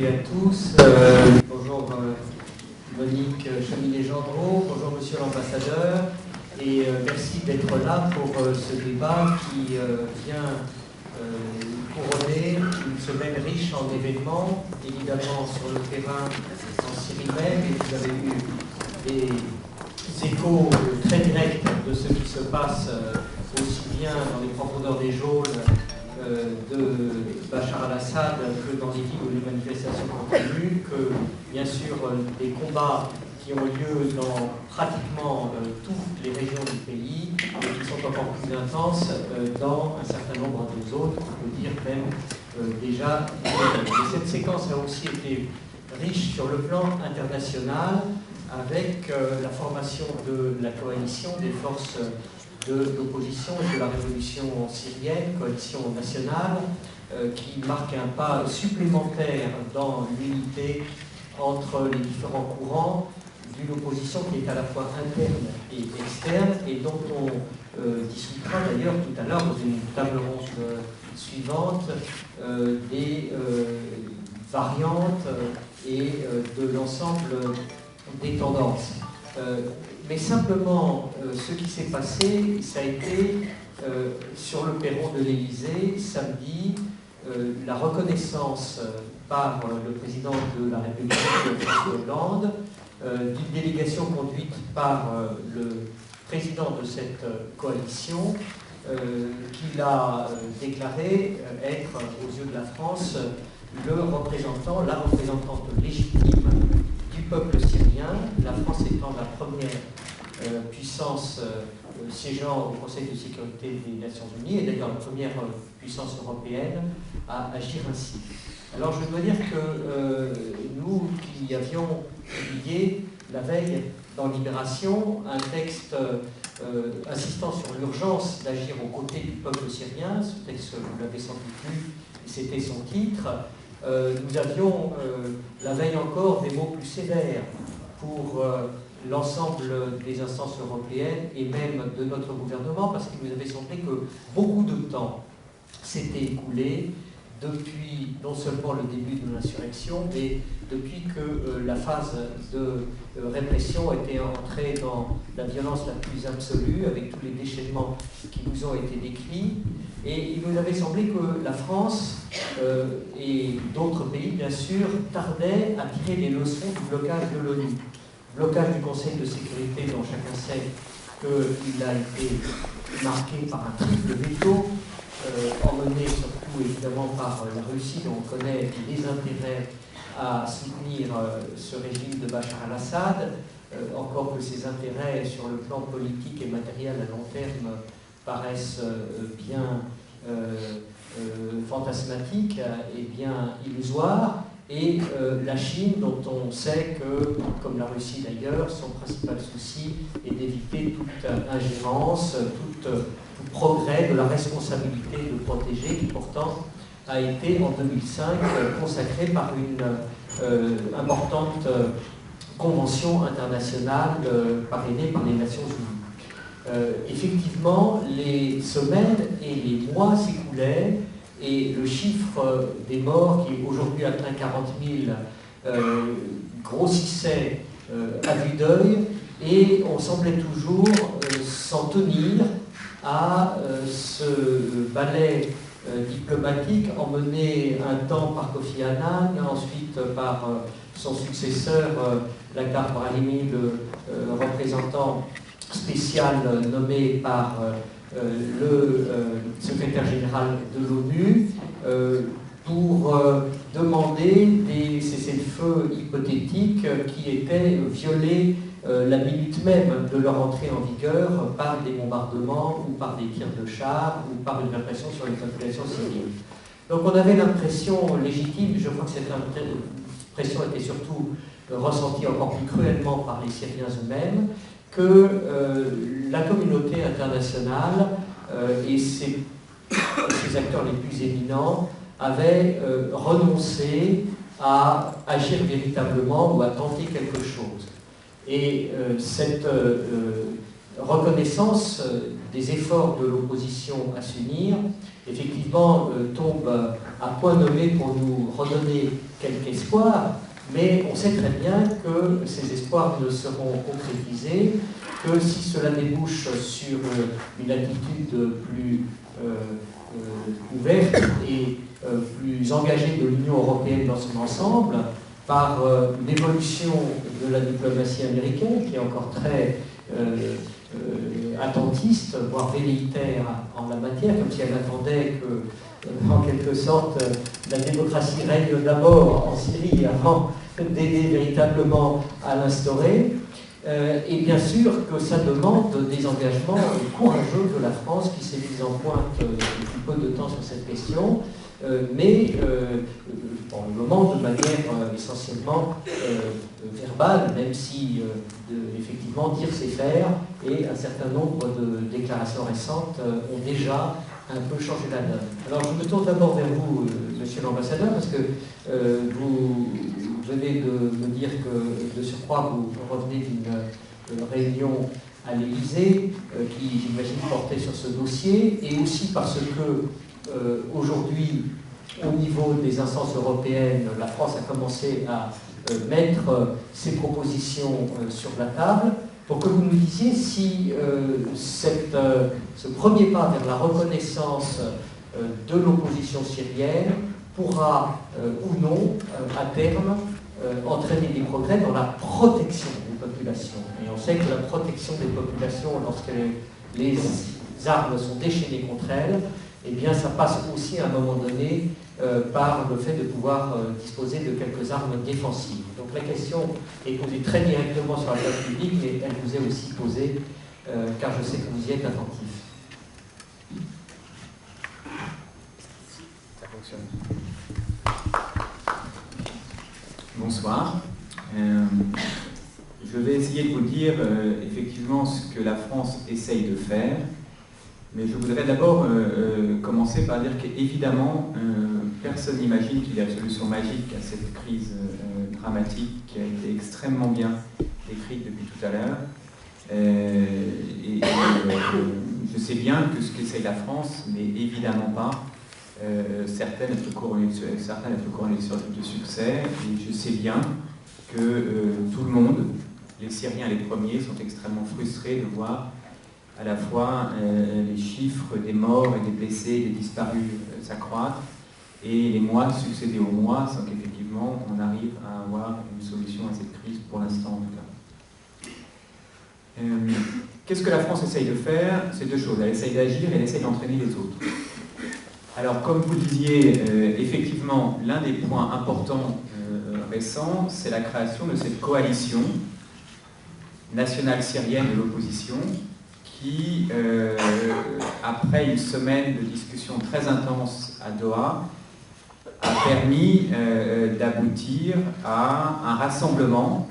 et à tous. Bonjour Monique Chaminet-Gendreau, bonjour Monsieur l'Ambassadeur, et merci d'être là pour ce débat qui vient couronner une semaine riche en événements, évidemment sur le terrain en Syrie même, et vous avez eu des échos très directs de ce qui se passe aussi bien dans les profondeurs des geôles de Bachar al-Assad que dans les villes où les manifestations continuent, que bien sûr des combats qui ont lieu dans pratiquement toutes les régions du pays et qui sont encore plus intenses dans un certain nombre de zones, on peut dire même déjà. Et cette séquence a aussi été riche sur le plan international avec la formation de la coalition des forces de l'opposition et de la révolution syrienne, coalition nationale, qui marque un pas supplémentaire dans l'unité entre les différents courants d'une opposition qui est à la fois interne et externe, et dont on discutera d'ailleurs tout à l'heure dans une table ronde suivante des variantes et de l'ensemble des tendances. Mais simplement, ce qui s'est passé, ça a été sur le perron de l'Élysée, samedi, la reconnaissance par le président de la République, François Hollande, d'une délégation conduite par le président de cette coalition, qu'il a déclaré être, aux yeux de la France, la représentante légitime du peuple syrien, la France étant la première puissance siégeant au Conseil de sécurité des Nations Unies, et d'ailleurs la première puissance européenne à agir ainsi. Alors je dois dire que nous qui avions publié la veille dans Libération un texte insistant sur l'urgence d'agir aux côtés du peuple syrien, ce texte, vous l'avez sans doute lu, c'était son titre, nous avions la veille encore des mots plus sévères pour l'ensemble des instances européennes et même de notre gouvernement, parce qu'il nous avait semblé que beaucoup de temps s'était écoulé depuis non seulement le début de l'insurrection, mais depuis que la phase de répression était entrée dans la violence la plus absolue, avec tous les déchaînements qui nous ont été décrits. Et il nous avait semblé que la France et d'autres pays, bien sûr, tardaient à tirer les leçons du blocage de l'ONU. Blocage du Conseil de sécurité, dont chacun sait qu'il a été marqué par un triple veto, emmené surtout évidemment par la Russie, dont on connaît les intérêts à soutenir ce régime de Bachar al-Assad, encore que ces intérêts sur le plan politique et matériel à long terme paraissent bien fantasmatiques et bien illusoires, et la Chine, dont on sait que, comme la Russie d'ailleurs, son principal souci est d'éviter toute ingérence, tout progrès de la responsabilité de protéger, qui pourtant a été en 2005 consacrée par une importante convention internationale parrainée par les Nations Unies. Effectivement, les semaines et les mois s'écoulaient, et le chiffre des morts, qui aujourd'hui atteint 40 000, grossissait à vue d'œil, et on semblait toujours s'en tenir à ce ballet diplomatique emmené un temps par Kofi Annan, ensuite par son successeur, Lakhdar Brahimi, le représentant spécial nommé par le secrétaire général de l'ONU, pour demander des cessez-le-feu hypothétiques qui étaient violés la minute même de leur entrée en vigueur par des bombardements ou par des tirs de chars ou par une répression sur les populations civiles. Donc on avait l'impression légitime, je crois que cette impression était surtout ressentie encore plus cruellement par les Syriens eux-mêmes, que la communauté internationale et ses acteurs les plus éminents avaient renoncé à agir véritablement ou à tenter quelque chose. Et cette reconnaissance des efforts de l'opposition à s'unir, effectivement, tombe à point nommé pour nous redonner quelque espoir, mais on sait très bien que ces espoirs ne seront concrétisés que si cela débouche sur une attitude plus ouverte et plus engagée de l'Union européenne dans son ensemble, par l'évolution de la diplomatie américaine, qui est encore très attentiste, voire velléitaire en la matière, comme si elle attendait que, en quelque sorte, la démocratie règne d'abord en Syrie avant d'aider véritablement à l'instaurer. Et bien sûr que ça demande des engagements courageux de la France qui s'est mise en pointe depuis peu de temps sur cette question, mais pour le moment de manière essentiellement verbale, même si effectivement dire c'est faire, et un certain nombre de déclarations récentes ont déjà un peu changé la donne. Alors je me tourne d'abord vers vous, monsieur l'ambassadeur, parce que vous venez de me dire que de surcroît vous revenez d'une réunion à l'Élysée qui, j'imagine, portait sur ce dossier, et aussi parce que aujourd'hui, au niveau des instances européennes, la France a commencé à mettre ses propositions sur la table, pour que vous nous disiez si ce premier pas vers la reconnaissance de l'opposition syrienne pourra ou non, à terme, entraîner des progrès dans la protection des populations. Et on sait que la protection des populations, lorsque les armes sont déchaînées contre elles, eh bien, ça passe aussi à un moment donné par le fait de pouvoir disposer de quelques armes défensives. Donc la question est posée très directement sur la place publique, mais elle vous est aussi posée, car je sais que vous y êtes attentif. Ça fonctionne. Bonsoir. Je vais essayer de vous dire effectivement ce que la France essaye de faire. Mais je voudrais d'abord commencer par dire qu'évidemment, personne n'imagine qu'il y a une solution magique à cette crise dramatique qui a été extrêmement bien décrite depuis tout à l'heure. Je sais bien que ce qu'essaye la France n'est évidemment pas certaines être couronnées de succès. Et je sais bien que tout le monde, les Syriens les premiers, sont extrêmement frustrés de voir à la fois les chiffres des morts et des blessés, des disparus s'accroître, et les mois succéder aux mois sans qu'effectivement on arrive à avoir une solution à cette crise pour l'instant en tout cas. Qu'est-ce que la France essaye de faire? C'est deux choses. Elle essaye d'agir et elle essaye d'entraîner les autres. Alors comme vous le disiez, effectivement, l'un des points importants récents, c'est la création de cette coalition nationale syrienne de l'opposition qui, après une semaine de discussions très intenses à Doha, a permis d'aboutir à un rassemblement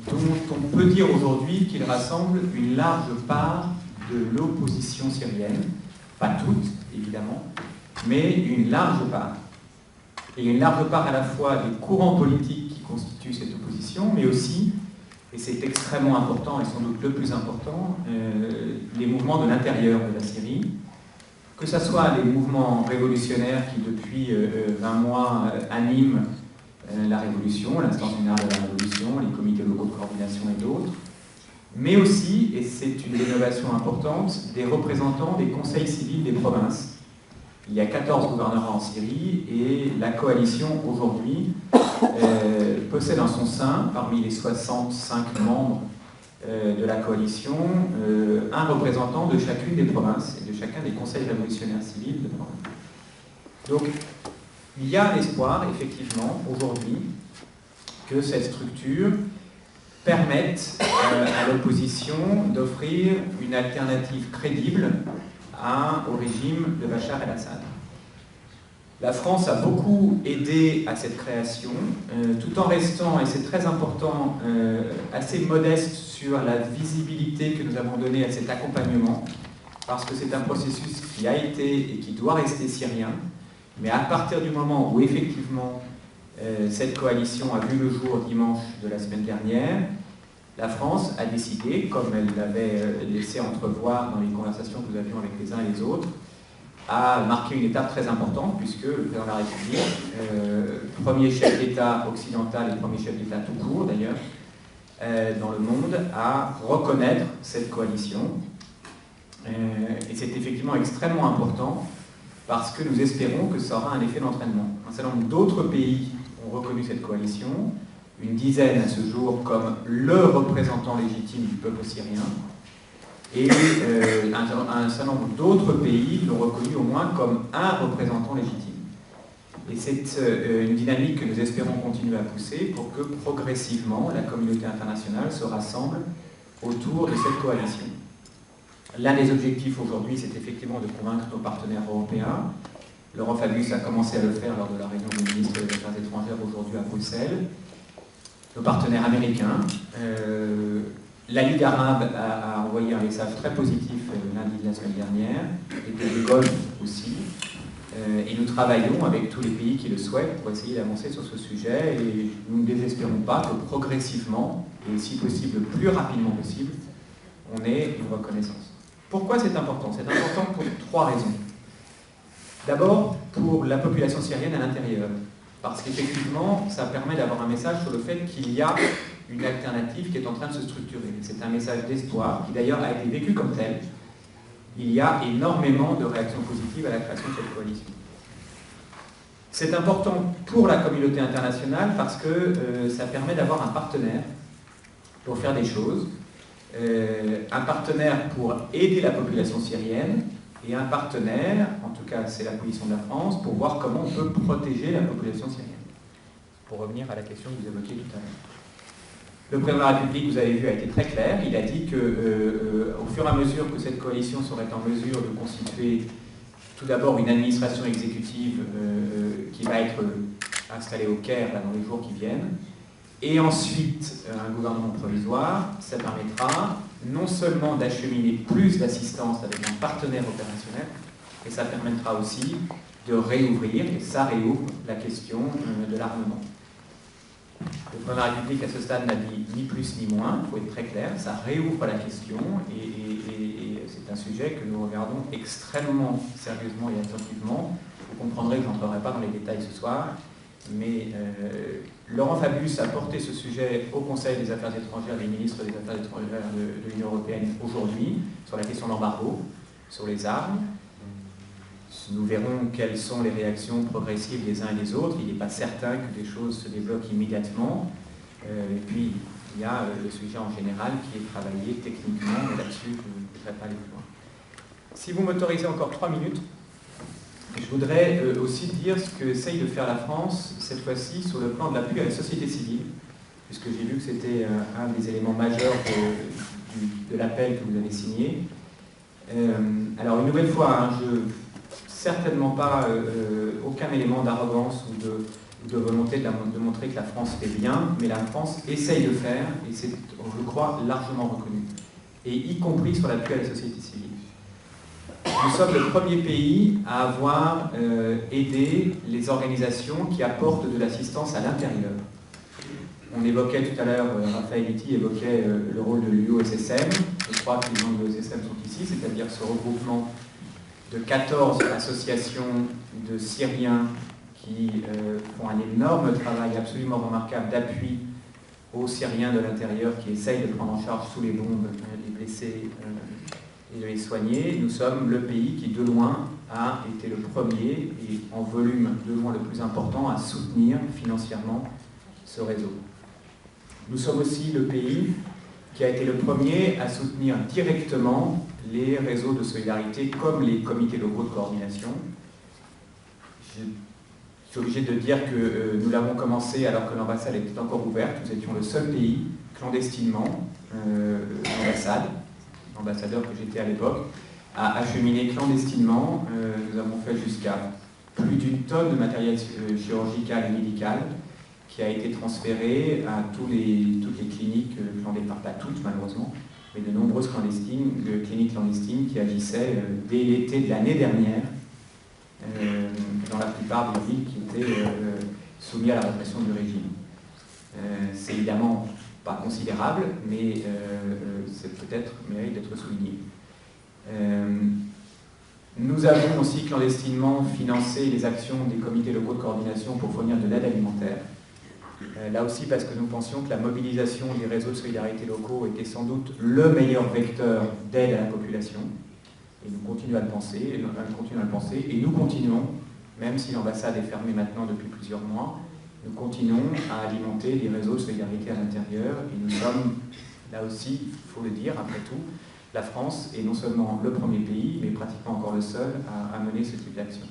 dont on peut dire aujourd'hui qu'il rassemble une large part de l'opposition syrienne, pas toute évidemment, mais une large part. Et une large part à la fois des courants politiques qui constituent cette opposition, mais aussi, et c'est extrêmement important et sans doute le plus important, les mouvements de l'intérieur de la Syrie, que ce soit les mouvements révolutionnaires qui depuis 20 mois animent la révolution, l'instance générale de la révolution, les comités locaux de coordination et d'autres, mais aussi, et c'est une innovation importante, des représentants des conseils civils des provinces. Il y a 14 gouvernements en Syrie et la coalition aujourd'hui possède en son sein, parmi les 65 membres de la coalition, un représentant de chacune des provinces et de chacun des conseils révolutionnaires civils de province. Donc, il y a l'espoir, effectivement, aujourd'hui, que cette structure permette à l'opposition d'offrir une alternative crédible au régime de Bachar el-Assad. La France a beaucoup aidé à cette création, tout en restant, et c'est très important, assez modeste sur la visibilité que nous avons donnée à cet accompagnement, parce que c'est un processus qui a été et qui doit rester syrien, mais à partir du moment où effectivement cette coalition a vu le jour dimanche de la semaine dernière, La France a décidé, comme elle l'avait laissé entrevoir dans les conversations que nous avions avec les uns et les autres, à marquer une étape très importante, puisque le président de la République, premier chef d'État occidental et premier chef d'État tout court d'ailleurs, dans le monde, à reconnaître cette coalition. Et c'est effectivement extrêmement important parce que nous espérons que ça aura un effet d'entraînement. Un certain nombre d'autres pays ont reconnu cette coalition, une dizaine à ce jour comme le représentant légitime du peuple syrien, et un certain nombre d'autres pays l'ont reconnu au moins comme un représentant légitime. Et c'est une dynamique que nous espérons continuer à pousser pour que progressivement la communauté internationale se rassemble autour de cette coalition. L'un des objectifs aujourd'hui, c'est effectivement de convaincre nos partenaires européens. Laurent Fabius a commencé à le faire lors de la réunion des ministres des Affaires étrangères aujourd'hui à Bruxelles. Nos partenaires américains. La Ligue arabe a envoyé un message très positif lundi de la semaine dernière, les pays du Golfe aussi. Et nous travaillons avec tous les pays qui le souhaitent pour essayer d'avancer sur ce sujet. Et nous ne désespérons pas que progressivement, et si possible le plus rapidement possible, on ait une reconnaissance. Pourquoi c'est important? C'est important pour trois raisons. D'abord, pour la population syrienne à l'intérieur, parce qu'effectivement, ça permet d'avoir un message sur le fait qu'il y a une alternative qui est en train de se structurer. C'est un message d'espoir, qui d'ailleurs a été vécu comme tel. Il y a énormément de réactions positives à la création de cette coalition. C'est important pour la communauté internationale parce que ça permet d'avoir un partenaire pour faire des choses, un partenaire pour aider la population syrienne, et un partenaire, en tout cas c'est la position de la France, pour voir comment on peut protéger la population syrienne. Pour revenir à la question que vous évoquiez tout à l'heure. Le président de la République, vous avez vu, a été très clair. Il a dit qu'au fur et à mesure que cette coalition serait en mesure de constituer tout d'abord une administration exécutive qui va être installée au Caire là, dans les jours qui viennent, et ensuite un gouvernement provisoire, ça permettra non seulement d'acheminer plus d'assistance avec un partenaire opérationnel, mais ça permettra aussi de réouvrir, et ça réouvre la question de l'armement. Le président de la République, à ce stade, n'a dit ni plus ni moins, il faut être très clair, ça réouvre la question, et c'est un sujet que nous regardons extrêmement sérieusement et attentivement. Vous comprendrez que je n'entrerai pas dans les détails ce soir, mais Laurent Fabius a porté ce sujet au Conseil des Affaires étrangères, des ministres des Affaires étrangères de l'Union européenne aujourd'hui, sur la question de l'embargo, sur les armes. Nous verrons quelles sont les réactions progressives des uns et des autres. Il n'est pas certain que des choses se débloquent immédiatement. Et puis, il y a le sujet en général qui est travaillé techniquement, mais là-dessus, je ne voudrais pas aller plus loin. Si vous m'autorisez encore 3 minutes, je voudrais aussi dire ce qu'essaye de faire la France, cette fois-ci, sur le plan de l'appui à la société civile, puisque j'ai vu que c'était un des éléments majeurs de l'appel que vous avez signé. Alors, une nouvelle fois, hein, certainement pas aucun élément d'arrogance ou de volonté de montrer que la France fait bien, mais la France essaye de faire, et c'est, je crois, largement reconnu, et y compris sur l'appui à la société civile. Nous sommes le premier pays à avoir aidé les organisations qui apportent de l'assistance à l'intérieur. On évoquait tout à l'heure, Raphaël Iti évoquait le rôle de l'UOSSM. Je crois que les gens de l'UOSSM sont ici, c'est-à-dire ce regroupement de 14 associations de Syriens qui font un énorme travail absolument remarquable d'appui aux Syriens de l'intérieur qui essayent de prendre en charge sous les bombes les blessés et de les soigner. Nous sommes le pays qui, de loin, a été le premier et en volume de loin le plus important à soutenir financièrement ce réseau. Nous sommes aussi le pays qui a été le premier à soutenir directement les réseaux de solidarité comme les comités locaux de coordination. Je suis obligé de dire que nous l'avons commencé alors que l'ambassade était encore ouverte. Nous étions le seul pays, clandestinement, l'ambassadeur que j'étais à l'époque, a acheminé clandestinement. Nous avons fait jusqu'à plus d'une tonne de matériel chirurgical et médical qui a été transféré à toutes les cliniques clandestines, pas toutes malheureusement, mais de nombreuses cliniques clandestines qui agissaient dès l'été de l'année dernière dans la plupart des villes qui étaient soumises à la répression du régime. C'est évidemment pas considérable, mais c'est peut-être mérite d'être souligné. Nous avons aussi clandestinement financé les actions des comités locaux de coordination pour fournir de l'aide alimentaire. Là aussi parce que nous pensions que la mobilisation des réseaux de solidarité locaux était sans doute le meilleur vecteur d'aide à la population. Et nous continuons à le penser, et nous continuons, même si l'ambassade est fermée maintenant depuis plusieurs mois, nous continuons à alimenter les réseaux de solidarité à l'intérieur, et nous sommes, là aussi, il faut le dire, après tout, la France est non seulement le premier pays, mais pratiquement encore le seul à mener ce type d'action.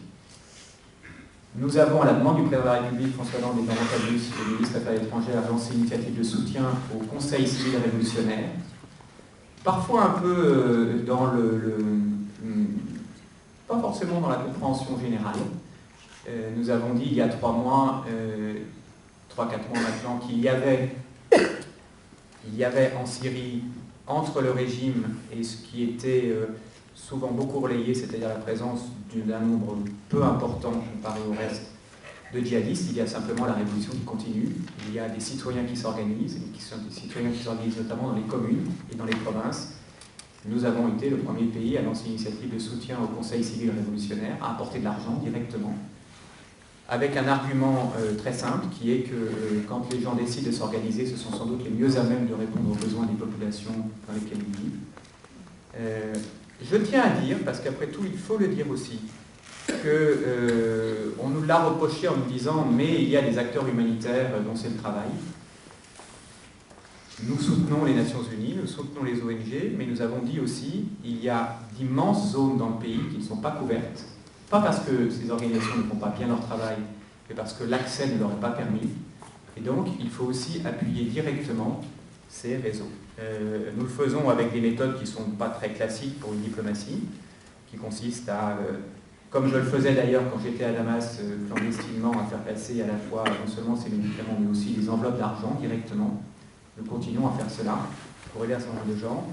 Nous avons, à la demande du président de la République, François Hollande et Laurent Fabius, le ministre des Affaires étrangères, lancé une initiative de soutien au Conseil civil révolutionnaire, parfois un peu dans pas forcément dans la compréhension générale. Nous avons dit il y a 3 mois, 3-4 mois maintenant, qu'il y avait en Syrie, entre le régime et ce qui était souvent beaucoup relayé, c'est-à-dire la présence d'un nombre peu important comparé au reste de djihadistes, il y a simplement la révolution qui continue, il y a des citoyens qui s'organisent, et qui sont des citoyens qui s'organisent notamment dans les communes et dans les provinces. Nous avons été le premier pays à lancer une initiative de soutien au Conseil civil révolutionnaire, à apporter de l'argent directement, avec un argument très simple, qui est que quand les gens décident de s'organiser, ce sont sans doute les mieux à même de répondre aux besoins des populations dans lesquelles ils vivent. Je tiens à dire, parce qu'après tout, il faut le dire aussi, qu'on nous l'a reproché en nous disant « mais il y a des acteurs humanitaires dont c'est le travail ». Nous soutenons les Nations Unies, nous soutenons les ONG, mais nous avons dit aussi il y a d'immenses zones dans le pays qui ne sont pas couvertes, pas parce que ces organisations ne font pas bien leur travail, mais parce que l'accès ne leur est pas permis. Et donc, il faut aussi appuyer directement ces réseaux. Nous le faisons avec des méthodes qui ne sont pas très classiques pour une diplomatie, qui consistent à, comme je le faisais d'ailleurs quand j'étais à Damas, clandestinement, à faire passer à la fois non seulement ces médicaments, mais aussi des enveloppes d'argent directement. Nous continuons à faire cela pour aider un certain nombre de gens,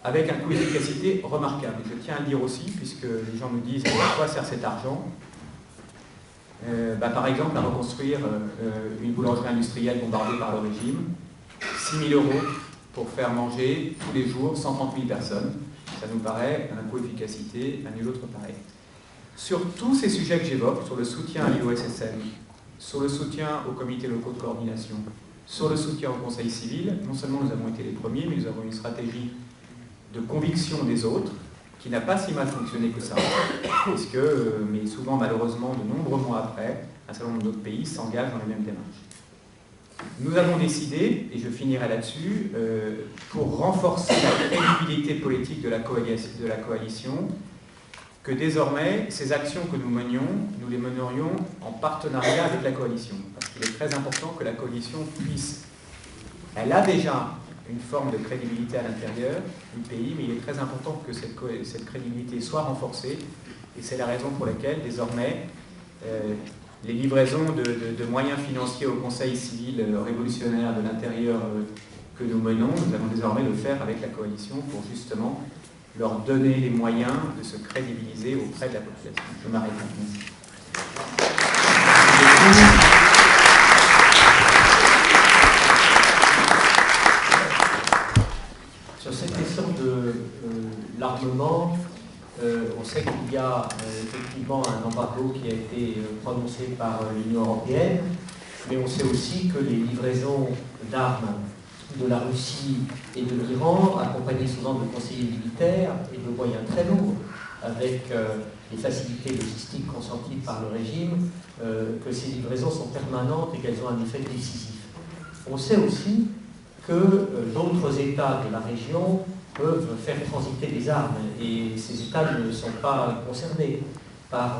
avec un coût d'efficacité remarquable. Et je tiens à le dire aussi, puisque les gens nous disent à quoi sert cet argent. Par exemple, à reconstruire une boulangerie industrielle bombardée par le régime, 6 000 € pour faire manger tous les jours 130 000 personnes. Ça nous paraît un coût d'efficacité à nul autre pareil. Sur tous ces sujets que j'évoque, sur le soutien à l'IOSSM, sur le soutien aux comités locaux de coordination, sur le soutien au Conseil civil, non seulement nous avons été les premiers, mais nous avons une stratégie de conviction des autres qui n'a pas si mal fonctionné que ça, puisque, mais souvent malheureusement, de nombreux mois après, un certain nombre d'autres pays s'engagent dans les mêmes démarches. Nous avons décidé, et je finirai là-dessus, pour renforcer la crédibilité politique de la coalition, que désormais, ces actions que nous menions, nous les menerions en partenariat avec la coalition. Parce qu'il est très important que la coalition puisse... Elle a déjà une forme de crédibilité à l'intérieur du pays, mais il est très important que cette crédibilité soit renforcée, et c'est la raison pour laquelle, désormais, les livraisons de moyens financiers au Conseil civil révolutionnaire de l'intérieur que nous menons, nous allons désormais le faire avec la coalition pour justement leur donner les moyens de se crédibiliser auprès de la population. Je m'arrête maintenant. Sur cette question de l'armement, on sait qu'il y a effectivement un embargo qui a été prononcé par l'Union européenne, mais on sait aussi que les livraisons d'armes de la Russie et de l'Iran, accompagnées souvent de conseillers militaires et de moyens très lourds, avec les facilités logistiques consenties par le régime, que ces livraisons sont permanentes et qu'elles ont un effet décisif. On sait aussi que d'autres États de la région peuvent faire transiter des armes, et ces États ne sont pas concernés par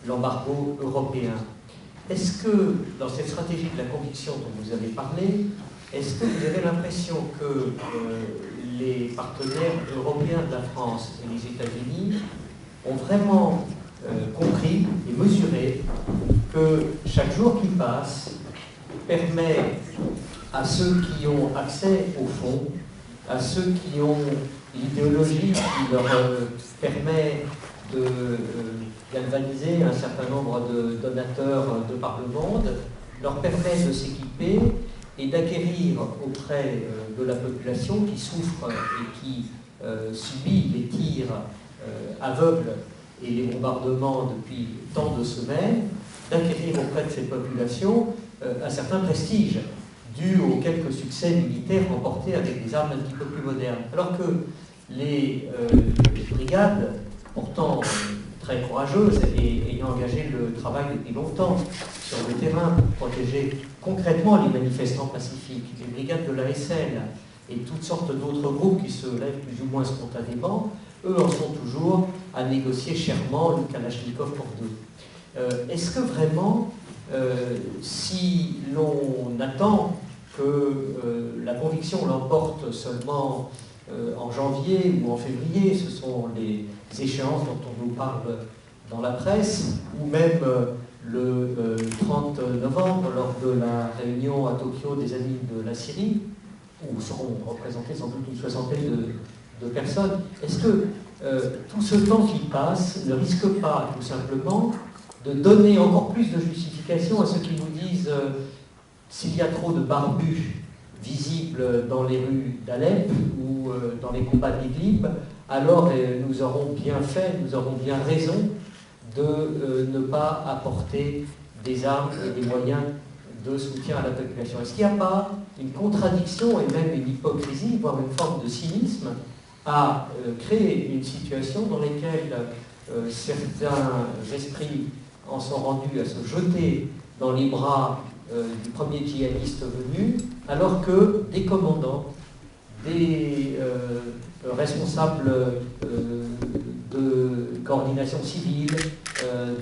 l'embargo européen. Est-ce que, dans cette stratégie de la conviction dont vous avez parlé, est-ce que vous avez l'impression que les partenaires européens de la France et les États-Unis ont vraiment compris et mesuré que chaque jour qui passe permet à ceux qui ont accès au fonds, à ceux qui ont l'idéologie qui leur permet de galvaniser un certain nombre de donateurs de par le monde, leur permet de s'équiper et d'acquérir auprès de la population qui souffre et qui subit les tirs aveugles et les bombardements depuis tant de semaines, d'acquérir auprès de ces populations un certain prestige dû aux quelques succès militaires remportés avec des armes un petit peu plus modernes. Alors que les brigades, pourtant très courageuses et ayant engagé le travail depuis longtemps sur le terrain pour protéger concrètement les manifestants pacifiques, les brigades de l'ASL et toutes sortes d'autres groupes qui se lèvent plus ou moins spontanément, eux en sont toujours à négocier chèrement le Kalachnikov pour deux. Est-ce que vraiment, si l'on attend que la conviction l'emporte seulement en janvier ou en février, ce sont les échéances dont on nous parle dans la presse, ou même le 30 novembre, lors de la réunion à Tokyo des Amis de la Syrie, où seront représentées sans doute une soixantaine de personnes. Est-ce que tout ce temps qui passe ne risque pas tout simplement de donner encore plus de justification à ceux qui nous disent s'il y a trop de barbus visibles dans les rues d'Alep ou dans les combats d'Idlib, alors nous aurons bien fait, nous aurons bien raison de ne pas apporter des armes et des moyens de soutien à la population. Est-ce qu'il n'y a pas une contradiction et même une hypocrisie, voire une forme de cynisme à créer une situation dans laquelle certains esprits en sont rendus à se jeter dans les bras du premier djihadiste venu, alors que des commandants, des responsables de coordination civile,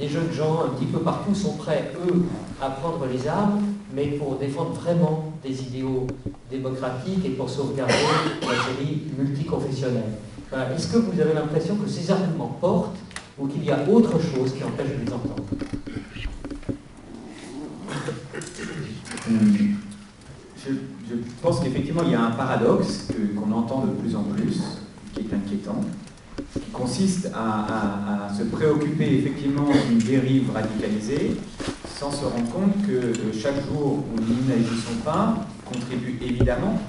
des jeunes gens un petit peu partout sont prêts, eux, à prendre les armes, mais pour défendre vraiment des idéaux démocratiques et pour sauvegarder la série multiconfessionnelle. Voilà. Est-ce que vous avez l'impression que ces arguments portent ou qu'il y a autre chose qui empêche de les entendre? Je pense qu'effectivement, il y a un paradoxe qu'on entend de plus en plus, qui est inquiétant, qui consiste à se préoccuper effectivement d'une dérive radicalisée, sans se rendre compte que chaque jour où nous n'agissons pas contribue évidemment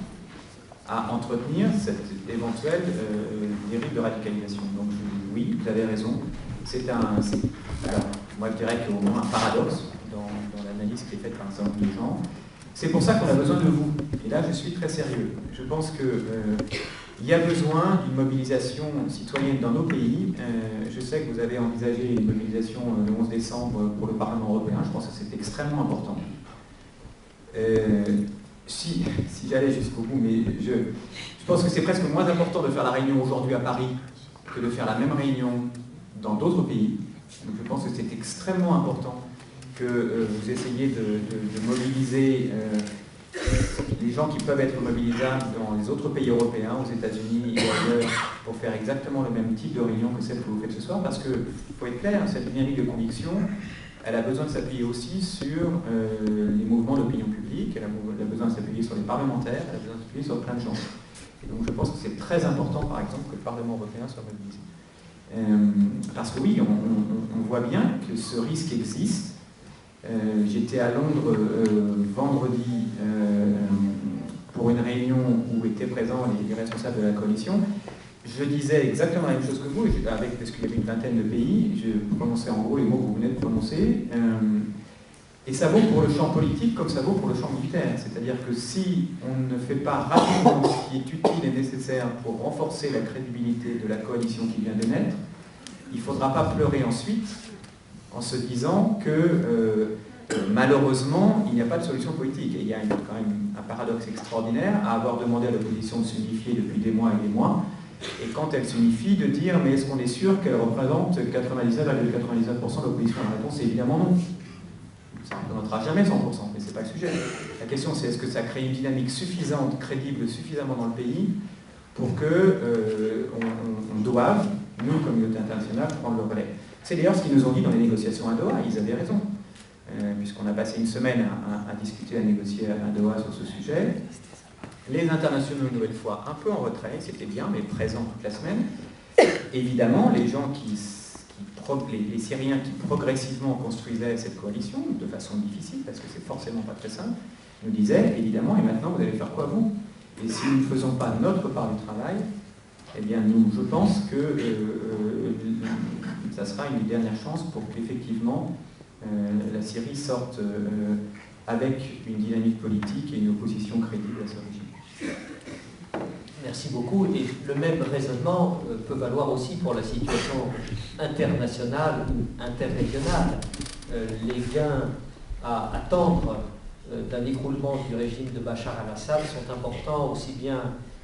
à entretenir cette éventuelle dérive de radicalisation. Donc oui, vous avez raison. Alors, moi je dirais qu'il y a au moins un paradoxe dans l'analyse qui est faite par un certain nombre de gens. C'est pour ça qu'on a besoin de vous. Et là, je suis très sérieux. Je pense qu'il y a besoin d'une mobilisation citoyenne dans nos pays. Je sais que vous avez envisagé une mobilisation le 11 décembre pour le Parlement européen. Je pense que c'est extrêmement important. Si j'allais jusqu'au bout, mais je pense que c'est presque moins important de faire la réunion aujourd'hui à Paris que de faire la même réunion dans d'autres pays. Donc je pense que c'est extrêmement important que vous essayiez de mobiliser les gens qui peuvent être mobilisables dans les autres pays européens, aux États-Unis et ailleurs, pour faire exactement le même type de réunion que celle que vous faites ce soir, parce qu'il faut être clair, cette dynamique de conviction, elle a besoin de s'appuyer aussi sur les mouvements d'opinion publique, elle a besoin de s'appuyer sur les parlementaires, elle a besoin de s'appuyer sur plein de gens. Et donc je pense que c'est très important, par exemple, que le Parlement européen soit mobilisé. Parce que oui, on voit bien que ce risque existe. J'étais à Londres vendredi pour une réunion où étaient présents les responsables de la coalition. Je disais exactement la même chose que vous, parce qu'il y avait une vingtaine de pays, je prononçais en gros les mots que vous venez de prononcer. Et ça vaut pour le champ politique comme ça vaut pour le champ militaire. C'est-à-dire que si on ne fait pas rapidement ce qui est utile et nécessaire pour renforcer la crédibilité de la coalition qui vient de naître, il ne faudra pas pleurer ensuite en se disant que malheureusement, il n'y a pas de solution politique. Et il y a quand même un paradoxe extraordinaire à avoir demandé à l'opposition de s'unifier depuis des mois et des mois, et quand elle s'unifie, de dire mais est-ce qu'on est sûr qu'elle représente 99,99% de l'opposition? La réponse est évidemment non. Ça ne représentera jamais 100%, mais ce n'est pas le sujet. La question c'est est-ce que ça crée une dynamique suffisante, crédible, suffisamment dans le pays pour que on doive, nous, communauté internationale, prendre le relais. C'est d'ailleurs ce qu'ils nous ont dit dans les négociations à Doha, ils avaient raison. Puisqu'on a passé une semaine à discuter, à négocier à Doha sur ce sujet. Les internationaux, une nouvelle fois, un peu en retrait, c'était bien, mais présents toute la semaine. Évidemment, les gens les Syriens qui progressivement construisaient cette coalition, de façon difficile, parce que c'est forcément pas très simple, nous disait, évidemment, et maintenant vous allez faire quoi vous? Et si nous ne faisons pas notre part du travail, eh bien je pense que ça sera une dernière chance pour qu'effectivement la Syrie sorte avec une dynamique politique et une opposition crédible à ce régime. Merci beaucoup. Et le même raisonnement peut valoir aussi pour la situation internationale ou interrégionale. Les gains à attendre d'un écroulement du régime de Bachar al-Assad sont importants aussi bien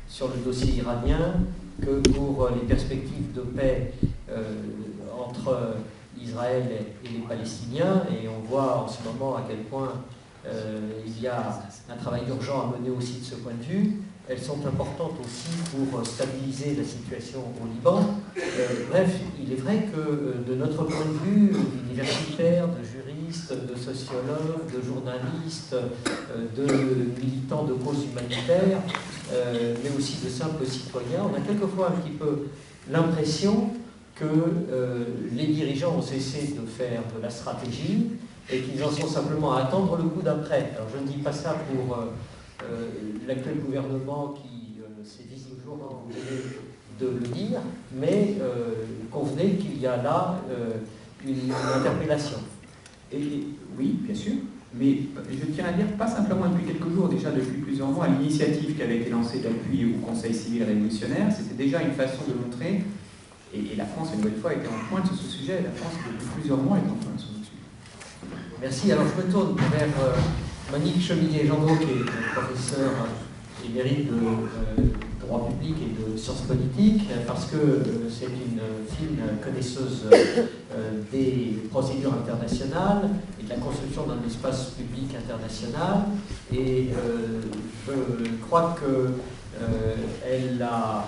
sur le dossier iranien que pour les perspectives de paix entre Israël et les Palestiniens. Et on voit en ce moment à quel point il y a un travail urgent à mener aussi de ce point de vue. Elles sont importantes aussi pour stabiliser la situation au Liban. Bref, il est vrai que de notre point de vue, d'universitaires, de juristes, de sociologues, de journalistes, de militants de causes humanitaires, mais aussi de simples citoyens, on a quelquefois un petit peu l'impression que les dirigeants ont cessé de faire de la stratégie et qu'ils en sont simplement à attendre le coup d'après. Alors je ne dis pas ça pour l'actuel gouvernement qui s'est visiblement de le dire, mais convenez qu'il y a là une interpellation. Et oui, bien sûr, mais je tiens à dire, pas simplement depuis quelques jours, déjà depuis plusieurs mois, l'initiative qui avait été lancée d'appui au Conseil civil révolutionnaire, c'était déjà une façon de montrer, et la France, une nouvelle fois, était en pointe sur ce sujet, la France, depuis plusieurs mois, est en pointe sur ce sujet. Merci. Alors je me tourne vers Monique Chemillé-Gendreau, qui est professeur émérite de droit public et de sciences politiques, parce que c'est une fine connaisseuse des procédures internationales et de la construction d'un espace public international. Et je crois qu'elle a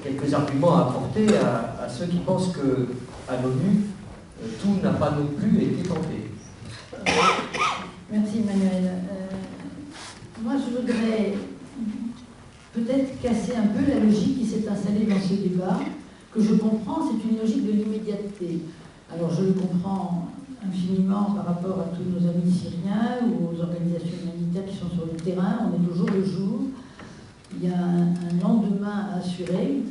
quelques arguments à apporter à ceux qui pensent qu'à l'ONU, tout n'a pas non plus été tenté. Merci Emmanuel. Moi je voudrais peut-être casser un peu la logique qui s'est installée dans ce débat, que je comprends, c'est une logique de l'immédiateté. Alors je le comprends infiniment par rapport à tous nos amis syriens ou aux organisations humanitaires qui sont sur le terrain, on est au jour le jour, il y a un lendemain à assurer.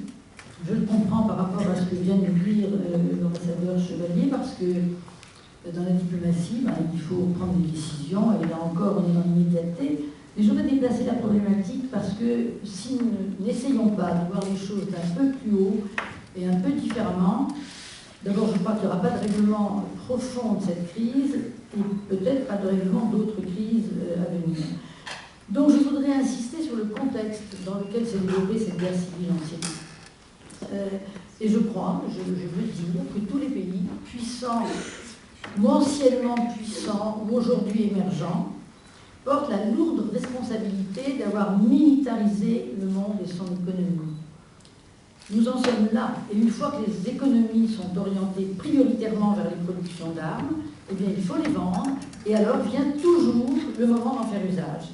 Je le comprends par rapport à ce que vient de dire l'ambassadeur Chevalier, parce que dans la diplomatie, il faut prendre des décisions, et là encore, on est dans l'immédiateté. Mais je voudrais déplacer la problématique parce que si nous n'essayons pas de voir les choses d'un peu plus haut et un peu différemment, d'abord, je crois qu'il n'y aura pas de règlement profond de cette crise et peut-être pas de règlement d'autres crises à venir. Donc, je voudrais insister sur le contexte dans lequel s'est développée cette guerre civile en Syrie. Et je crois, je veux dire, que tous les pays puissants ou anciennement puissants, ou aujourd'hui émergents, portent la lourde responsabilité d'avoir militarisé le monde et son économie. Nous en sommes là, et une fois que les économies sont orientées prioritairement vers les productions d'armes, eh bien il faut les vendre, et alors vient toujours le moment d'en faire usage.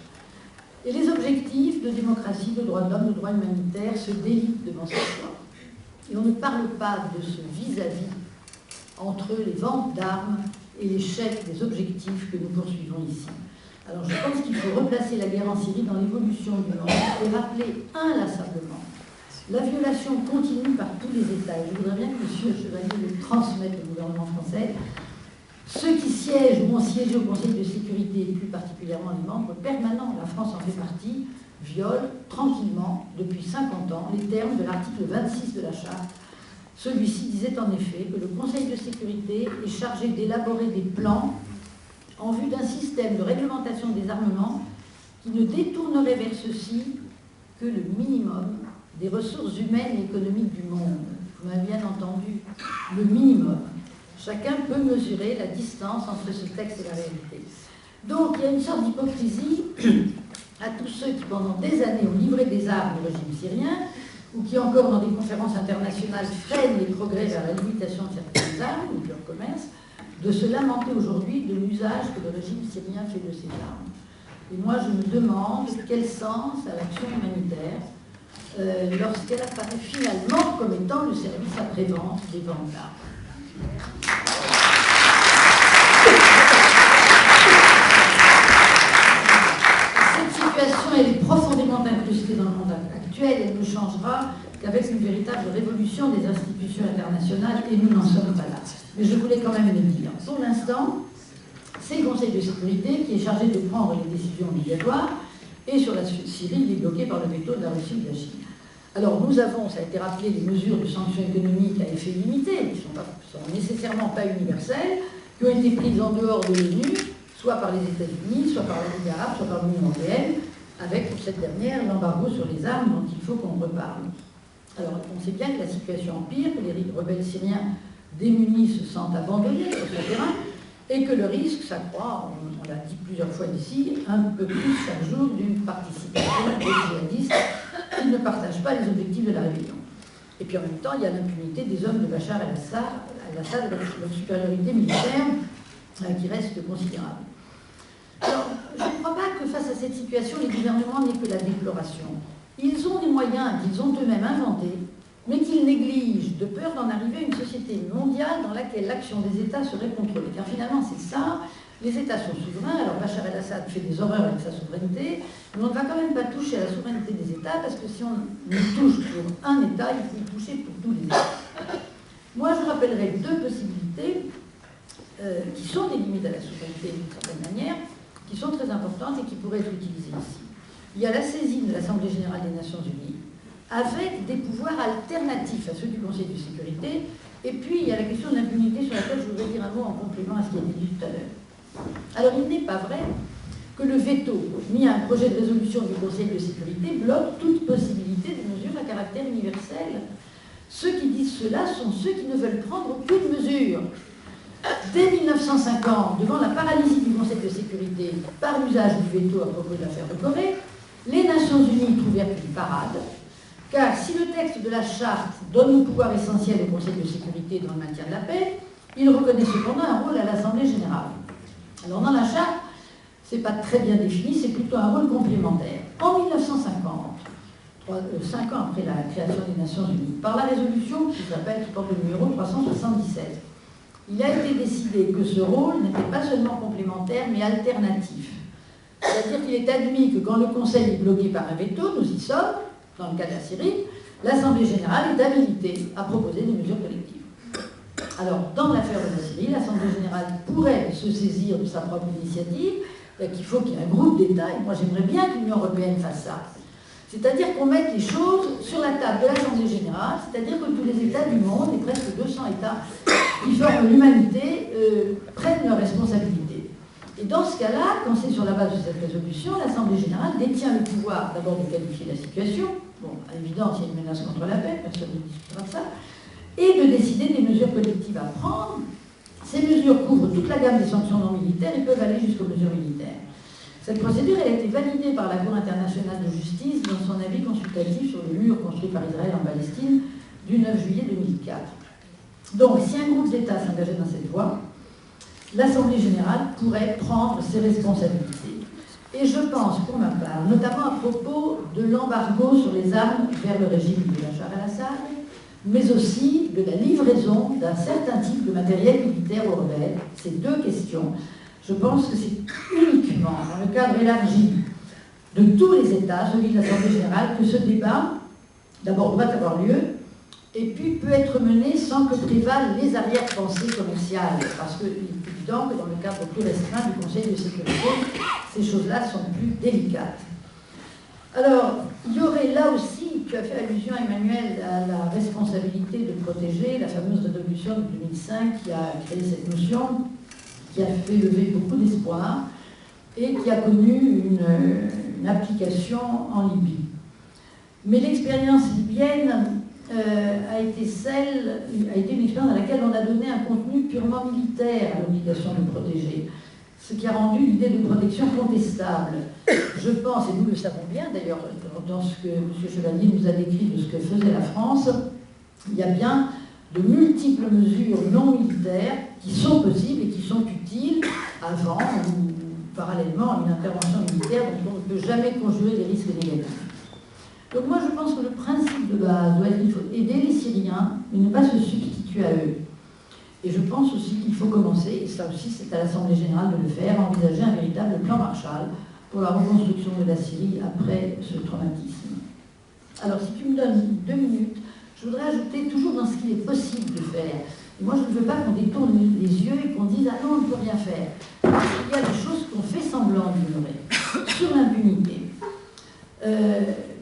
Et les objectifs de démocratie, de droits de l'homme, de droits humanitaires se délitent devant ce choix. Et on ne parle pas de ce vis-à-vis entre les ventes d'armes et l'échec des objectifs que nous poursuivons ici. Alors je pense qu'il faut replacer la guerre en Syrie dans l'évolution du monde et rappeler inlassablement la violation continue par tous les États. Et je voudrais bien que M. Chevalier le transmette au gouvernement français. Ceux qui siègent ou ont siégé au Conseil de sécurité, et plus particulièrement les membres permanents, la France en fait partie, violent tranquillement, depuis 50 ans, les termes de l'article 26 de la Charte. Celui-ci disait en effet que le Conseil de sécurité est chargé d'élaborer des plans en vue d'un système de réglementation des armements qui ne détournerait vers ceci que le minimum des ressources humaines et économiques du monde. Vous m'avez bien entendu, le minimum. Chacun peut mesurer la distance entre ce texte et la réalité. Donc il y a une sorte d'hypocrisie à tous ceux qui pendant des années ont livré des armes au régime syrien, ou qui encore dans des conférences internationales freinent les progrès vers la limitation de certaines armes ou de leur commerce, de se lamenter aujourd'hui de l'usage que le régime syrien fait de ces armes. Et moi je me demande quel sens a l'action humanitaire lorsqu'elle apparaît finalement comme étant le service après-vente des ventes d'armes. actuelle, elle ne changera qu'avec une véritable révolution des institutions internationales, et nous n'en sommes pas là. Mais je voulais quand même le dire. Pour l'instant, c'est le Conseil de sécurité qui est chargé de prendre les décisions obligatoires, et sur la Syrie, il est bloqué par le veto de la Russie et de la Chine. Alors nous avons, ça a été rappelé, les mesures de sanctions économiques à effet limité, qui ne sont nécessairement pas universelles, qui ont été prises en dehors de l'ONU, soit par les États-Unis, soit par la Ligue arabe, soit par l'Union européenne, avec pour cette dernière l'embargo sur les armes dont il faut qu'on reparle. Alors on sait bien que la situation empire, que les rebelles syriens démunis se sentent abandonnés sur ce terrain, et que le risque s'accroît, on l'a dit plusieurs fois ici, un peu plus chaque jour d'une participation des djihadistes qui ne partagent pas les objectifs de la rébellion. Et puis en même temps, il y a l'impunité des hommes de Bachar el-Assad avec leur supériorité militaire qui reste considérable. Alors, je ne crois pas que face à cette situation, les gouvernements n'aient que la déploration. Ils ont des moyens qu'ils ont eux-mêmes inventés, mais qu'ils négligent de peur d'en arriver à une société mondiale dans laquelle l'action des États serait contrôlée. Car finalement, c'est ça, les États sont souverains, alors Bachar el-Assad fait des horreurs avec sa souveraineté, mais on ne va quand même pas toucher à la souveraineté des États, parce que si on y touche pour un État, il faut y toucher pour tous les États. Moi, je rappellerai deux possibilités qui sont des limites à la souveraineté d'une certaine manière, qui sont très importantes et qui pourraient être utilisées ici. Il y a la saisine de l'Assemblée générale des Nations unies, avec des pouvoirs alternatifs à ceux du Conseil de sécurité, et puis il y a la question de l'impunité sur laquelle je voudrais dire un mot en complément à ce qui a été dit tout à l'heure. Alors il n'est pas vrai que le veto mis à un projet de résolution du Conseil de sécurité bloque toute possibilité de mesures à caractère universel. Ceux qui disent cela sont ceux qui ne veulent prendre aucune mesure. Dès 1950, devant la paralysie du Conseil de sécurité par l'usage du veto à propos de l'affaire de Corée, les Nations unies trouvèrent une parade, car si le texte de la charte donne un pouvoir essentiel au Conseil de sécurité dans le maintien de la paix, il reconnaît cependant un rôle à l'Assemblée générale. Alors dans la charte, ce n'est pas très bien défini, c'est plutôt un rôle complémentaire. En 1950, 5 ans après la création des Nations unies, par la résolution qui s'appelle, qui porte le numéro 377, il a été décidé que ce rôle n'était pas seulement complémentaire, mais alternatif. C'est-à-dire qu'il est admis que quand le Conseil est bloqué par un veto, nous y sommes, dans le cas de la Syrie, l'Assemblée générale est habilitée à proposer des mesures collectives. Alors, dans l'affaire de la Syrie, l'Assemblée générale pourrait se saisir de sa propre initiative, qu'il faut qu'il y ait un groupe d'États, et moi j'aimerais bien que l'Union européenne fasse ça. C'est-à-dire qu'on mette les choses sur la table de l'Assemblée générale, c'est-à-dire que tous les États du monde, les presque 200 États qui forment l'humanité, prennent leurs responsabilités. Et dans ce cas-là, quand c'est sur la base de cette résolution, l'Assemblée générale détient le pouvoir d'abord de qualifier la situation, bon, à l'évidence, il y a une menace contre la paix, personne ne discutera de ça, et de décider des mesures collectives à prendre. Ces mesures couvrent toute la gamme des sanctions non militaires et peuvent aller jusqu'aux mesures militaires. Cette procédure elle a été validée par la Cour internationale de justice dans son avis consultatif sur le mur construit par Israël en Palestine du 9 juillet 2004. Donc, si un groupe d'États s'engageait dans cette voie, l'Assemblée générale pourrait prendre ses responsabilités. Et je pense, pour ma part, notamment à propos de l'embargo sur les armes vers le régime de Bachar el-Assad, mais aussi de la livraison d'un certain type de matériel militaire aux rebelles. Ces deux questions, je pense que c'est uniquement dans le cadre élargi de tous les États, celui de l'Assemblée générale, que ce débat, d'abord, doit avoir lieu, et puis peut être mené sans que prévalent les arrière-pensées commerciales, parce qu'il est évident que dans le cadre plus restreint du Conseil de sécurité, ces choses-là sont plus délicates. Alors, il y aurait là aussi, tu as fait allusion, Emmanuel, à la responsabilité de protéger, la fameuse résolution de 2005 qui a créé cette notion, qui a fait lever beaucoup d'espoir et qui a connu une application en Libye. Mais l'expérience libyenne a été une expérience dans laquelle on a donné un contenu purement militaire à l'obligation de protéger, ce qui a rendu l'idée de protection contestable. Je pense, et nous le savons bien d'ailleurs, dans ce que M. Chevalier nous a décrit de ce que faisait la France, il y a bien de multiples mesures non militaires qui sont possibles et qui sont utiles avant ou parallèlement à une intervention militaire dont on ne peut jamais conjurer les risques négatifs. Donc moi je pense que le principe de base doit être qu'il faut aider les Syriens, mais ne pas se substituer à eux. Et je pense aussi qu'il faut commencer, et ça aussi c'est à l'Assemblée générale de le faire, envisager un véritable plan Marshall pour la reconstruction de la Syrie après ce traumatisme. Alors, si tu me donnes 2 minutes, je voudrais ajouter toujours dans ce qu'il est possible de faire. Et moi, je ne veux pas qu'on détourne les yeux et qu'on dise « Ah non, on ne peut rien faire ». Il y a des choses qu'on fait semblant d'ignorer. Sur l'impunité.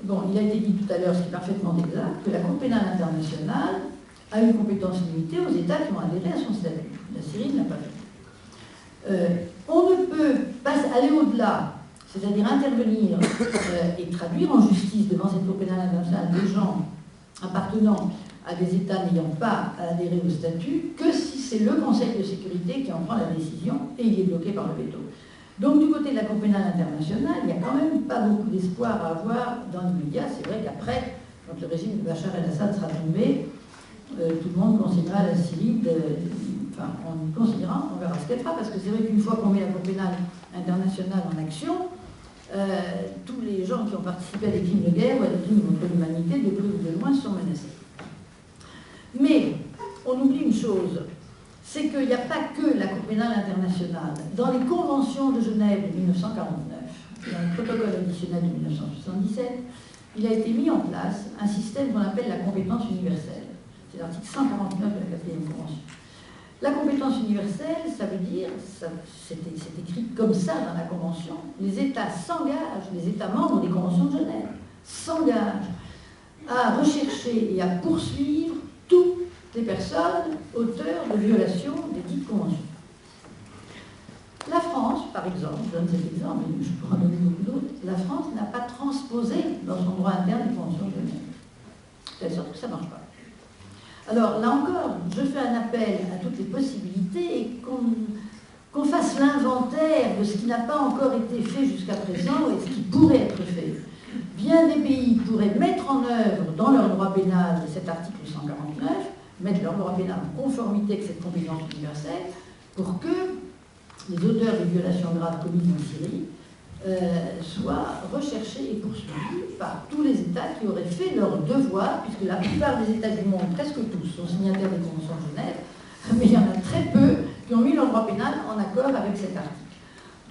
Bon, il a été dit tout à l'heure, ce qui est parfaitement exact, que la Cour pénale internationale a une compétence limitée aux États qui ont adhéré à son statut. La Syrie ne l'a pas fait. On ne peut pas aller au-delà, c'est-à-dire intervenir et traduire en justice devant cette Cour pénale internationale des gens appartenant à des États n'ayant pas adhéré au statut, que si c'est le Conseil de sécurité qui en prend la décision et il est bloqué par le veto. Donc du côté de la Cour pénale internationale, il n'y a quand même pas beaucoup d'espoir à avoir dans l'immédiat. C'est vrai qu'après, quand le régime de Bachar el-Assad sera tombé, tout le monde considérera la Syrie, enfin on considérera, on verra ce qu'elle fera, parce que c'est vrai qu'une fois qu'on met la Cour pénale internationale en action, tous les gens qui ont participé à des crimes de guerre ou à des crimes contre l'humanité, de près ou de loin, sont menacés. Mais on oublie une chose, c'est qu'il n'y a pas que la Cour pénale internationale. Dans les conventions de Genève de 1949, dans le protocole additionnel de 1977, il a été mis en place un système qu'on appelle la compétence universelle. C'est l'article 149 de la 4e convention. La compétence universelle, ça veut dire, c'est écrit comme ça dans la convention, les États s'engagent, les États membres des conventions de Genève, s'engagent à rechercher et à poursuivre toutes les personnes auteurs de violations des dites conventions. La France, par exemple, je donne cet exemple, mais je pourrais en donner beaucoup d'autres, la France n'a pas transposé dans son droit interne les conventions de Genève. De telle sorte que ça ne marche pas. Alors, là encore, je fais un appel à toutes les possibilités et qu'on fasse l'inventaire de ce qui n'a pas encore été fait jusqu'à présent et ce qui pourrait être fait. Bien des pays pourraient mettre en œuvre dans leur droit pénal cet article 149, mettre leur droit pénal en conformité avec cette compétence universelle pour que les auteurs de violations graves commises en Syrie soient recherchés et poursuivis par tous les États qui auraient fait leur devoir, puisque la plupart des États du monde, presque tous, sont signataires des conventions de Genève, mais il y en a très peu qui ont mis leur droit pénal en accord avec cet article.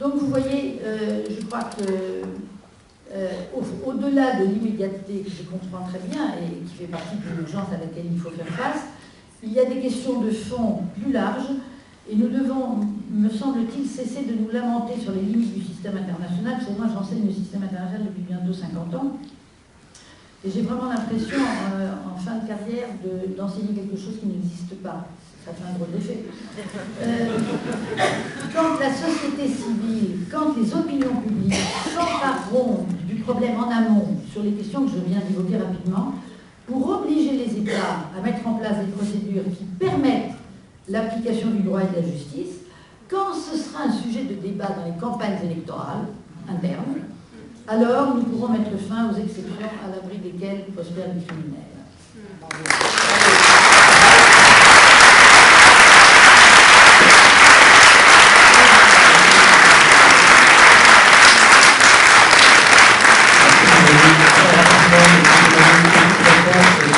Donc vous voyez, je crois que au-delà de l'immédiateté que je comprends très bien et qui fait partie de l'urgence à laquelle il faut faire face, il y a des questions de fond plus larges. Et nous devons, me semble-t-il, cesser de nous lamenter sur les limites du système international. Parce que moi, j'enseigne le système international depuis bientôt 50 ans. Et j'ai vraiment l'impression, en fin de carrière, d'enseigner quelque chose qui n'existe pas. Ça fait un drôle d'effet. Quand la société civile, quand les opinions publiques s'empareront du problème en amont sur les questions que je viens d'évoquer rapidement, pour obliger les États à mettre en place des procédures qui permettent l'application du droit et de la justice, quand ce sera un sujet de débat dans les campagnes électorales internes, alors nous pourrons mettre fin aux exceptions à l'abri desquelles prospèrent les criminels.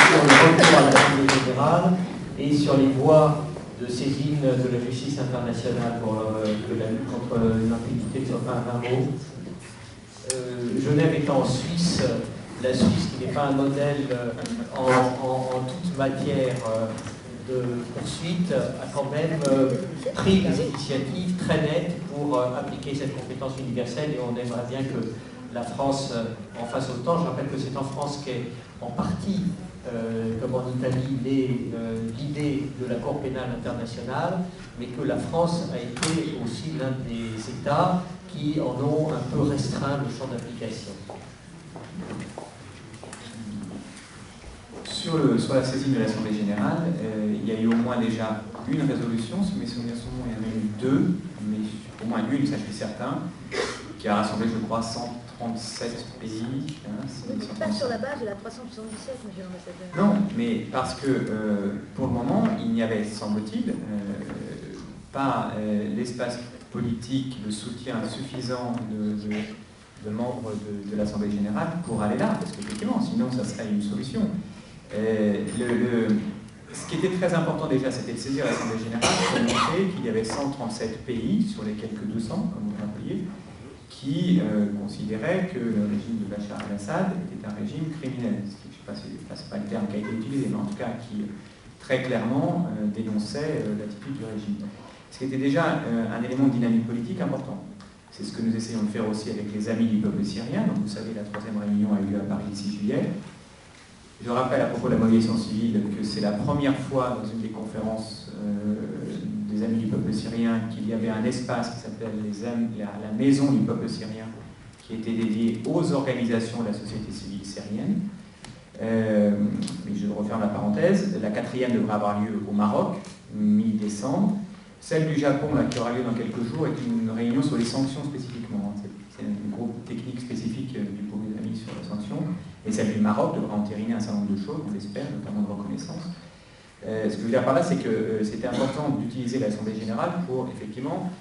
Sur le retour à l'Assemblée générale et sur les voies de saisine de la justice internationale pour la lutte contre l'impunité, enfin un mot. Genève étant en Suisse, la Suisse qui n'est pas un modèle en toute matière de poursuite, a quand même pris des initiatives très nettes pour appliquer cette compétence universelle et on aimerait bien que la France en fasse autant. Je rappelle que c'est en France qu'est en partie comme en Italie, l'idée de la Cour pénale internationale, mais que la France a été aussi l'un des États qui en ont un peu restreint le champ d'application. Sur la saisine de l'Assemblée générale, il y a eu au moins déjà une résolution, si mes souvenirs sont bons, il y en a eu deux, mais au moins une, ça je suis certain, qui a rassemblé, je crois, 137 pays. C'est pas sur la base de la 377, monsieur l'ambassadeur. Non, mais parce que pour le moment, il n'y avait, semble-t-il, pas l'espace politique, le soutien suffisant de membres de l'Assemblée générale pour aller là, parce qu'effectivement, sinon ça serait une solution. Ce qui était très important déjà, c'était de saisir l'Assemblée générale pour montrer qu'il y avait 137 pays sur les quelques 200, comme vous rappeliez, qui considérait que le régime de Bachar el-Assad était un régime criminel, ce qui, je ne sais pas si c'est pas le terme qui a été utilisé, mais en tout cas qui très clairement dénonçait l'attitude du régime. Ce qui était déjà un élément de dynamique politique important. C'est ce que nous essayons de faire aussi avec les amis du peuple syrien. Donc vous savez, la 3e réunion a eu lieu à Paris le 6 juillet. Je rappelle à propos de la mobilisation civile que c'est la première fois dans une des conférences des amis du peuple syrien qu'il y avait un espace qui s'appelle la Maison du peuple syrien, qui était dédiée aux organisations de la société civile syrienne. Mais je referme la parenthèse. La 4e devrait avoir lieu au Maroc, mi-décembre. Celle du Japon, là, qui aura lieu dans quelques jours, est une réunion sur les sanctions spécifiquement. C'est un groupe technique spécifique du groupe des amis sur les sanctions. Et celle du Maroc devra entériner un certain nombre de choses, on l'espère, notamment de reconnaissance. Ce que je veux dire par là, c'est que c'était important d'utiliser l'Assemblée générale pour effectivement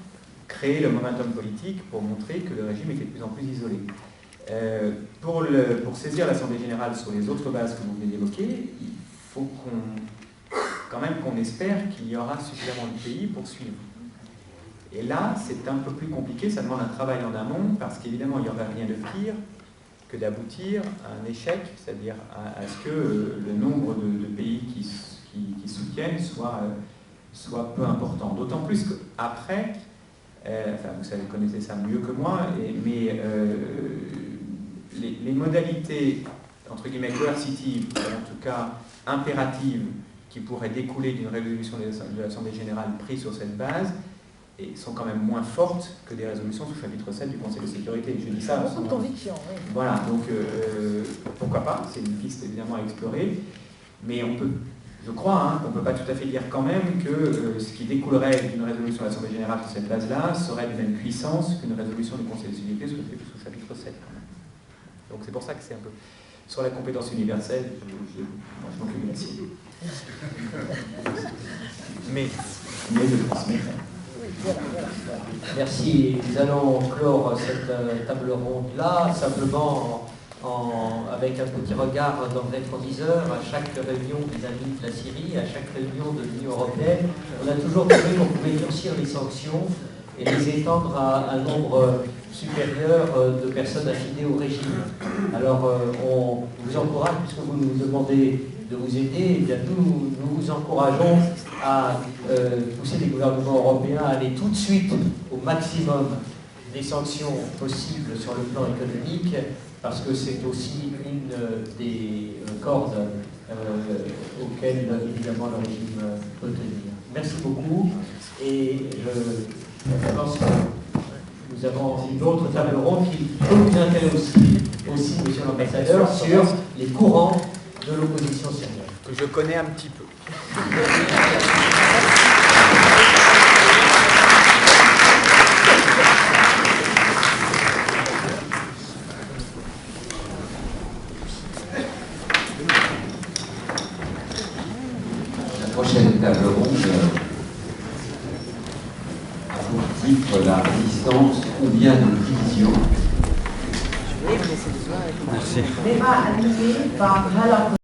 créer le momentum politique, pour montrer que le régime était de plus en plus isolé. Pour saisir l'Assemblée générale sur les autres bases que vous venez d'évoquer, il faut quand même qu'on espère qu'il y aura suffisamment de pays pour suivre. Et là, c'est un peu plus compliqué, ça demande un travail en amont, parce qu'évidemment, il n'y aurait rien de pire que d'aboutir à un échec, c'est-à-dire à ce que le nombre de pays qui soutiennent soit peu important. D'autant plus qu'après, enfin vous connaissez ça mieux que moi, mais les modalités, entre guillemets, coercitives, ou en tout cas impératives, qui pourraient découler d'une résolution de l'Assemblée générale prise sur cette base, et sont quand même moins fortes que des résolutions sous chapitre 7 du Conseil de sécurité. Je dis ça. Beaucoup de conviction, oui. Voilà, donc pourquoi pas, c'est une piste évidemment à explorer, mais on peut, je crois, qu'on ne peut pas tout à fait dire quand même que ce qui découlerait d'une résolution de l'Assemblée générale sur cette base-là serait de même puissance qu'une résolution du Conseil de sécurité sous chapitre 7 quand même. Donc c'est pour ça que c'est un peu... Sur la compétence universelle, moi je m'occupe de la cible. Mais je transmettrai. Voilà. Merci. Nous allons clore cette table ronde-là, simplement avec un petit regard dans le rétroviseur à chaque réunion des amis de la Syrie, à chaque réunion de l'Union européenne. On a toujours trouvé qu'on pouvait durcir les sanctions et les étendre à un nombre supérieur de personnes affiliées au régime. Alors, on vous encourage, puisque vous nous demandez de vous aider, eh bien nous vous encourageons à pousser les gouvernements européens à aller tout de suite au maximum des sanctions possibles sur le plan économique, parce que c'est aussi une des cordes auxquelles, évidemment, le régime peut tenir. Merci beaucoup, et je pense que nous avons une autre table ronde qui peut vous intéresser aussi, monsieur l'ambassadeur, sur les courants de l'opposition syrienne. Que je connais un petit peu. La prochaine table ronde a pour titre la résistance ou bien de division. Je vais vous laisser le soir avec moi. Débat animé par Hala